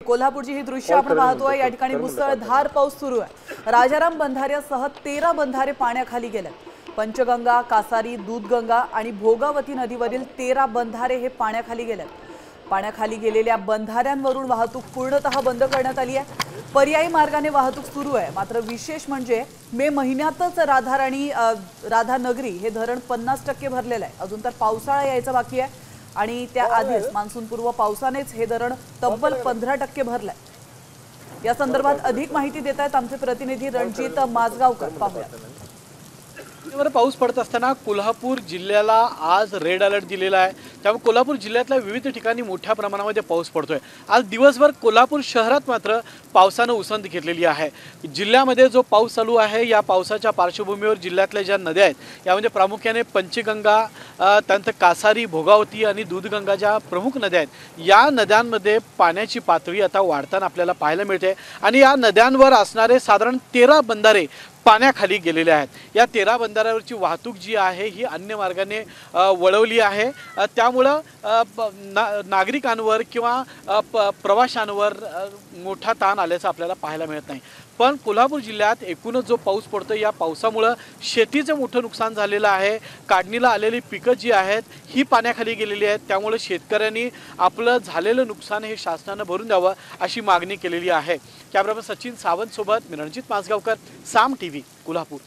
कोल्हापूरची ही दृश्य आपण पाहतोय। या ठिकाणी मुसळधार पाऊस सुरू आहे। राजाराम बंधाऱ्यासह 13 बंधारे पाण्याखाली गेलेत। पंचगंगा, कासारी, दूधगंगा आणि भोगावती नदीवरील 13 बंधारे हे पाण्याखाली गेलेत। पाण्याखाली गेलेल्या बंधाऱ्यांवरून वाहतूक पूर्णतः बंद करण्यात आली आहे। पर्यायी मार्गाने वाहतूक सुरू आहे। मात्र विशेष म्हणजे मे महिन्यातच राधानगरी हे धरण 50% भरलेलं आहे। अजून तर पावसाळा यायचा बाकी आहे आणि त्या आधीच मान्सूनपूर्व पावसानेच हे धरण तब्बल 15% भरलंय। या संदर्भात अधिक माहिती देत आहेत आमचे प्रतिनिधी रणजित माजगावकर। पाहूया। पाऊस पडत असताना कोल्हापूर जिल्ह्याला आज रेड अलर्ट दिलेला आहे। त्यामुळे कोल्हापूर जिल्ह्यातल्या विविध ठिकाणी मोठ्या प्रमाणामध्ये पाऊस पडतोय। आज दिवसभर कोल्हापूर शहरात मात्र पावसानं उसंत घेतलेली आहे। जिल्ह्यामध्ये जो पाऊस चालू आहे या पावसाच्या पार्श्वभूमीवर जिल्ह्यातल्या ज्या नद्या आहेत यामध्ये प्रामुख्याने पंचगंगा, त्यानंतर कासारी, भोगावती आणि दूधगंगा ज्या प्रमुख नद्या आहेत या नद्यांमध्ये पाण्याची पातळी आता वाढताना आपल्याला पाहायला मिळते आणि या नद्यांवर असणारे साधारण 13 बंधारे पाण्याखाली गेलेले आहेत। या 13 बंधाऱ्यावरची वाहतूक जी आहे ही अन्य मार्गाने वळवली आहे। त्यामुळं नागरिकांवर किंवा प्रवाशांवर मोठा ताण आल्याचं आपल्याला पाहायला मिळत नाही। पण कोल्हापूर जिल्ह्यात एकूणच जो पाऊस पडतो या पावसामुळे शेतीचं मोठं नुकसान झालेलं आहे। काढणीला आलेली पिकं जी आहेत ही पाण्याखाली गेलेली आहेत। त्यामुळे शेतकऱ्यांनी आपलं झालेलं नुकसान हे शासनानं भरून द्यावं अशी मागणी केलेली आहे। कॅमेरामन सचिन सावंत सोबत मी रणजित माजगावकर, साम टीव्ही, कोल्हापूर।